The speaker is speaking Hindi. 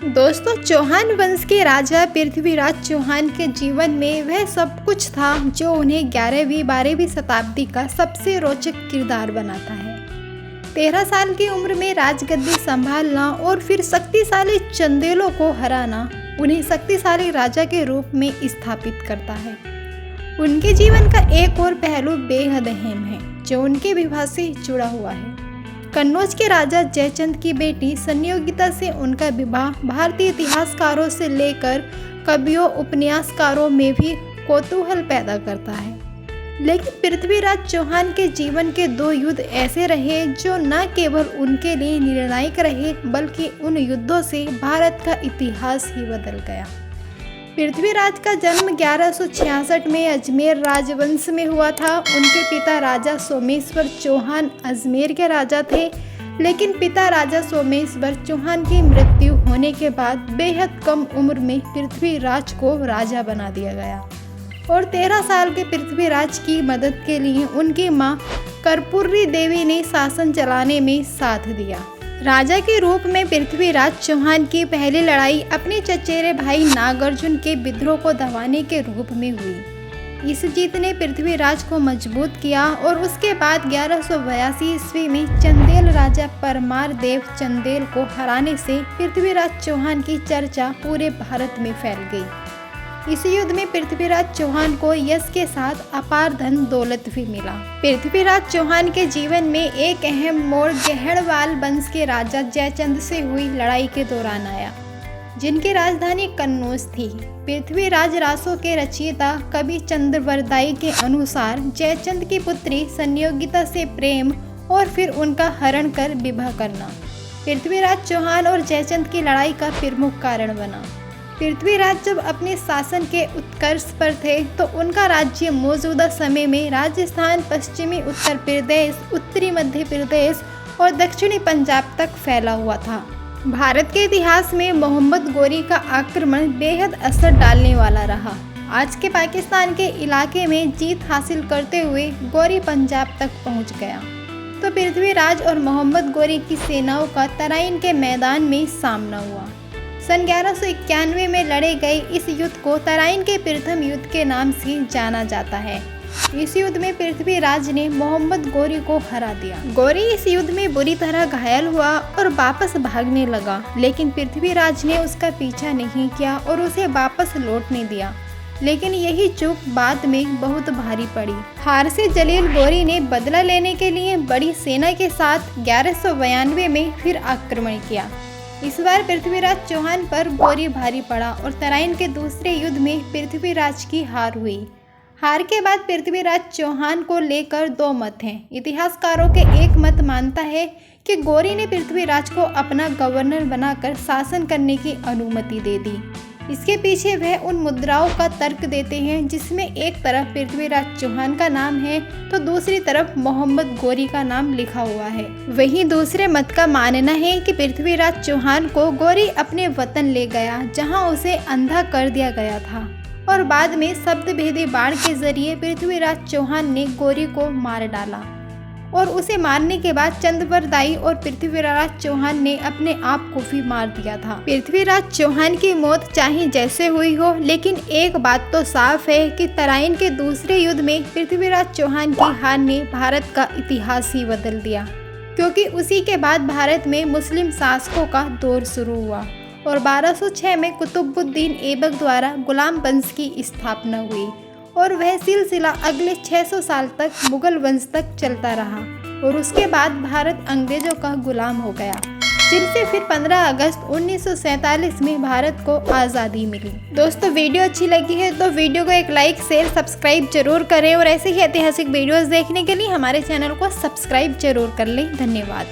दोस्तों, चौहान वंश के राजा पृथ्वीराज चौहान के जीवन में वह सब कुछ था जो उन्हें 11वीं-12वीं शताब्दी का सबसे रोचक किरदार बनाता है। 13 साल की उम्र में राजगद्दी संभालना और फिर शक्तिशाली चंदेलों को हराना उन्हें शक्तिशाली राजा के रूप में स्थापित करता है। उनके जीवन का एक और पहलू बेहद अहम है जो उनके विवाह से जुड़ा हुआ है। कन्नौज के राजा जयचंद की बेटी संयोगिता से उनका विवाह भारतीय इतिहासकारों से लेकर कवियों उपन्यासकारों में भी कौतूहल पैदा करता है। लेकिन पृथ्वीराज चौहान के जीवन के 2 युद्ध ऐसे रहे जो न केवल उनके लिए निर्णायक रहे बल्कि उन युद्धों से भारत का इतिहास ही बदल गया। पृथ्वीराज का जन्म 1166 में अजमेर राजवंश में हुआ था। उनके पिता राजा सोमेश्वर चौहान अजमेर के राजा थे, लेकिन पिता राजा सोमेश्वर चौहान की मृत्यु होने के बाद बेहद कम उम्र में पृथ्वीराज को राजा बना दिया गया और 13 साल के पृथ्वीराज की मदद के लिए उनकी मां कर्पूरी देवी ने शासन चलाने में साथ दिया। राजा के रूप में पृथ्वीराज चौहान की पहली लड़ाई अपने चचेरे भाई नागार्जुन के विद्रोह को दबाने के रूप में हुई। इस जीत ने पृथ्वीराज को मजबूत किया और उसके बाद 1182 ईस्वी में चंदेल राजा परमार देव चंदेल को हराने से पृथ्वीराज चौहान की चर्चा पूरे भारत में फैल गई। इस युद्ध में पृथ्वीराज चौहान को यश के साथ अपार धन दौलत भी मिला। पृथ्वीराज चौहान के जीवन में एक अहम मोड़ गहड़वाल वंश के राजा जयचंद से हुई लड़ाई के दौरान आया, जिनकी राजधानी कन्नौज थी। पृथ्वीराज रासों के रचयिता कवि चंद्रवरदाई के अनुसार जयचंद की पुत्री संयोगिता से प्रेम और फिर उनका हरण कर विवाह करना पृथ्वीराज चौहान और जयचंद की लड़ाई का प्रमुख कारण बना। पृथ्वीराज जब अपने शासन के उत्कर्ष पर थे तो उनका राज्य मौजूदा समय में राजस्थान, पश्चिमी उत्तर प्रदेश, उत्तरी मध्य प्रदेश और दक्षिणी पंजाब तक फैला हुआ था। भारत के इतिहास में मोहम्मद गोरी का आक्रमण बेहद असर डालने वाला रहा। आज के पाकिस्तान के इलाके में जीत हासिल करते हुए गोरी पंजाब तक पहुंच गया तो पृथ्वीराज और मोहम्मद गोरी की सेनाओं का तराइन के मैदान में सामना हुआ। सन 1191 में लड़े गए इस युद्ध को तराइन के प्रथम युद्ध के नाम से जाना जाता है। इस युद्ध में पृथ्वीराज ने मोहम्मद गोरी को हरा दिया। गोरी इस युद्ध में बुरी तरह घायल हुआ और वापस भागने लगा, लेकिन पृथ्वीराज ने उसका पीछा नहीं किया और उसे वापस लौटने दिया। लेकिन यही चूक बाद में बहुत भारी पड़ी। हार से जलील गोरी ने बदला लेने के लिए बड़ी सेना के साथ 1192 में फिर आक्रमण किया। इस बार पृथ्वीराज चौहान पर गोरी भारी पड़ा और तराइन के दूसरे युद्ध में पृथ्वीराज की हार हुई। हार के बाद पृथ्वीराज चौहान को लेकर 2 मत हैं। इतिहासकारों के एक मत मानता है कि गोरी ने पृथ्वीराज को अपना गवर्नर बनाकर शासन करने की अनुमति दे दी। इसके पीछे वह उन मुद्राओं का तर्क देते हैं जिसमें एक तरफ पृथ्वीराज चौहान का नाम है तो दूसरी तरफ मोहम्मद गोरी का नाम लिखा हुआ है। वहीं दूसरे मत का मानना है कि पृथ्वीराज चौहान को गोरी अपने वतन ले गया जहां उसे अंधा कर दिया गया था और बाद में शब्दभेदी बाण के जरिए पृथ्वीराज चौहान ने गोरी को मार डाला और उसे मारने के बाद चंद्रवरदाई और पृथ्वीराज चौहान ने अपने आप को भी मार दिया था। पृथ्वीराज चौहान की मौत चाहे जैसे हुई हो, लेकिन एक बात तो साफ है कि तराइन के दूसरे युद्ध में पृथ्वीराज चौहान की हार ने भारत का इतिहास ही बदल दिया, क्योंकि उसी के बाद भारत में मुस्लिम शासकों का दौर शुरू हुआ और 1206 में कुतुबुद्दीन ऐबक द्वारा गुलाम वंश की स्थापना हुई और वह सिलसिला अगले 600 साल तक मुगल वंश तक चलता रहा और उसके बाद भारत अंग्रेजों का गुलाम हो गया, जिनसे फिर 15 अगस्त 1947 में भारत को आज़ादी मिली। दोस्तों, वीडियो अच्छी लगी है तो वीडियो को एक लाइक, शेयर, सब्सक्राइब जरूर करें और ऐसे ही ऐतिहासिक वीडियोस देखने के लिए हमारे चैनल को सब्सक्राइब जरूर कर लें। धन्यवाद।